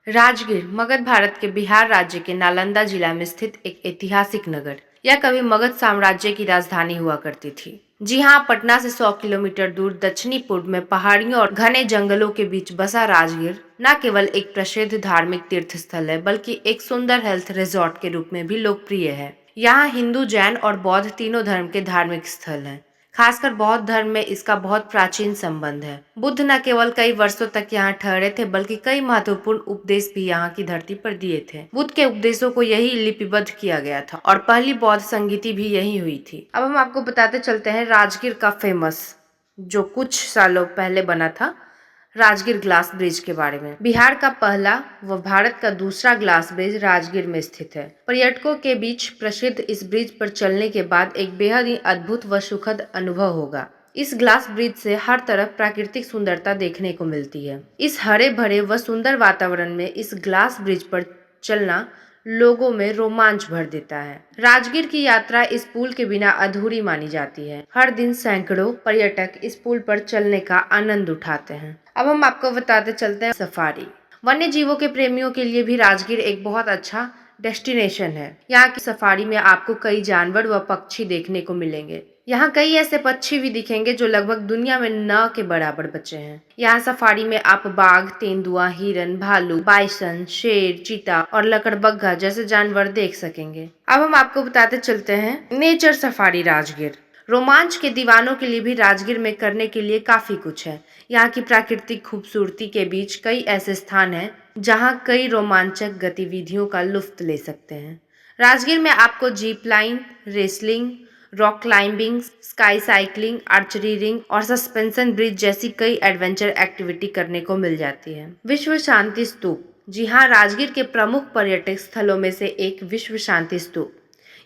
राजगीर मगध भारत के बिहार राज्य के नालंदा जिला में स्थित एक ऐतिहासिक नगर। यह कभी मगध साम्राज्य की राजधानी हुआ करती थी। जी हाँ, पटना से 100 किलोमीटर दूर दक्षिणी पूर्व में पहाड़ियों और घने जंगलों के बीच बसा राजगीर न केवल एक प्रसिद्ध धार्मिक तीर्थ स्थल है, बल्कि एक सुंदर हेल्थ रिजॉर्ट के रूप में भी लोकप्रिय है। यहाँ हिंदू, जैन और बौद्ध तीनों धर्म के धार्मिक स्थल हैं। खासकर बौद्ध धर्म में इसका बहुत प्राचीन संबंध है। बुद्ध न केवल कई वर्षों तक यहाँ ठहरे थे, बल्कि कई महत्वपूर्ण उपदेश भी यहाँ की धरती पर दिए थे। बुद्ध के उपदेशों को यही लिपिबद्ध किया गया था और पहली बौद्ध संगीति भी यही हुई थी। अब हम आपको बताते चलते हैं राजगीर का फेमस, जो कुछ सालों पहले बना था, राजगीर ग्लास ब्रिज के बारे में। बिहार का पहला व भारत का दूसरा ग्लास ब्रिज राजगीर में स्थित है। पर्यटकों के बीच प्रसिद्ध इस ब्रिज पर चलने के बाद एक बेहद ही अद्भुत व सुखद अनुभव होगा। इस ग्लास ब्रिज से हर तरफ प्राकृतिक सुंदरता देखने को मिलती है। इस हरे भरे व सुंदर वातावरण में इस ग्लास ब्रिज पर चलना लोगों में रोमांच भर देता है। राजगीर की यात्रा इस पुल के बिना अधूरी मानी जाती है। हर दिन सैकड़ों पर्यटक इस पुल पर चलने का आनंद उठाते हैं। अब हम आपको बताते चलते हैं सफारी। वन्य जीवों के प्रेमियों के लिए भी राजगीर एक बहुत अच्छा डेस्टिनेशन है। यहाँ की सफारी में आपको कई जानवर व पक्षी देखने को मिलेंगे। यहाँ कई ऐसे पक्षी भी दिखेंगे जो लगभग दुनिया में न के बराबर बचे हैं। यहाँ सफारी में आप बाघ, तेंदुआ, हिरन, भालू, बाइसन, शेर, चीता और लकड़बग्घा जैसे जानवर देख सकेंगे। अब हम आपको बताते चलते हैं नेचर सफारी राजगीर। रोमांच के दीवानों के लिए भी राजगीर में करने के लिए काफी कुछ है। यहाँ की प्राकृतिक खूबसूरती के बीच कई ऐसे स्थान हैं जहाँ कई रोमांचक गतिविधियों का लुत्फ ले सकते हैं। राजगीर में आपको jeep line, wrestling, rock climbing, sky cycling, archery ring और सस्पेंशन ब्रिज जैसी कई एडवेंचर एक्टिविटी करने को मिल जाती है। विश्व शांति स्तूप। जी हाँ, राजगीर के प्रमुख पर्यटक स्थलों में से एक विश्व शांति स्तूप।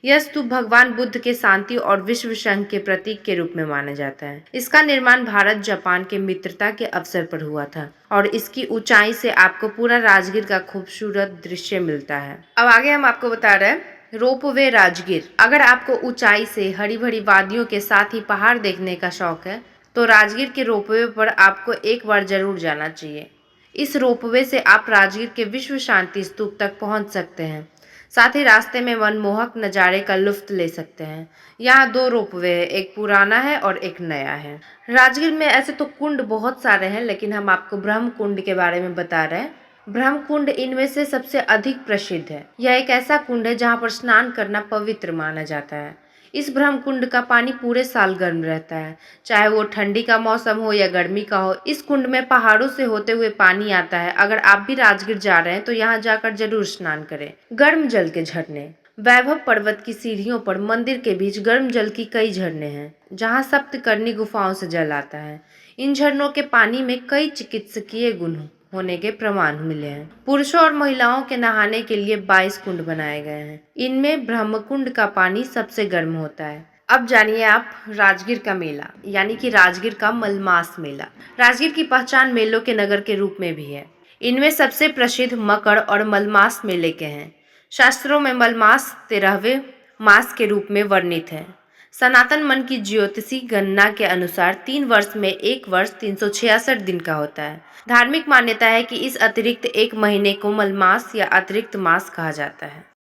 यह स्तूप भगवान बुद्ध के शांति और विश्व संघ के प्रतीक के रूप में माना जाता है। इसका निर्माण भारत जापान के मित्रता के अवसर पर हुआ था और इसकी ऊंचाई से आपको पूरा राजगीर का खूबसूरत दृश्य मिलता है। अब आगे हम आपको बता रहे हैं रोपवे राजगीर। अगर आपको ऊंचाई से हरी भरी वादियों के साथ ही पहाड़ देखने का शौक है तो राजगीर के रोपवे पर आपको एक बार जरूर जाना चाहिए। इस रोपवे से आप राजगीर के विश्व शांति स्तूप तक पहुंच सकते हैं। साथ ही रास्ते में मनमोहक नज़ारे का लुत्फ ले सकते हैं। यहाँ 2 रोपवे है, एक पुराना है और एक नया है। राजगीर में ऐसे तो कुंड बहुत सारे हैं, लेकिन हम आपको ब्रह्म कुंड के बारे में बता रहे हैं। ब्रह्म कुंड इनमें से सबसे अधिक प्रसिद्ध है। यह एक ऐसा कुंड है जहाँ पर स्नान करना पवित्र माना जाता है। इस ब्रह्म कुंड का पानी पूरे साल गर्म रहता है, चाहे वो ठंडी का मौसम हो या गर्मी का हो। इस कुंड में पहाड़ों से होते हुए पानी आता है। अगर आप भी राजगीर जा रहे हैं तो यहाँ जाकर जरूर स्नान करें। गर्म जल के झरने। वैभव पर्वत की सीढ़ियों पर मंदिर के बीच गर्म जल की कई झरने हैं, जहाँ सप्तकर्णी गुफाओं से जल आता है। इन झरनों के पानी में कई चिकित्सकीय गुण होने के प्रमाण मिले हैं। पुरुषों और महिलाओं के नहाने के लिए 22 कुंड बनाए गए हैं। इनमें ब्रह्मकुंड का पानी सबसे गर्म होता है। अब जानिए आप राजगीर का मेला, यानी कि राजगीर का मलमास मेला। राजगीर की पहचान मेलों के नगर के रूप में भी है। इनमें सबसे प्रसिद्ध मकर और मलमास मेले के हैं। शास्त्रों में मलमास 13वें मास के रूप में वर्णित है। सनातन मन की ज्योतिषी गणना के अनुसार 3 वर्ष में एक वर्ष 366 दिन का होता है। धार्मिक मान्यता है कि इस अतिरिक्त एक महीने को मलमास या अतिरिक्त मास कहा जाता है।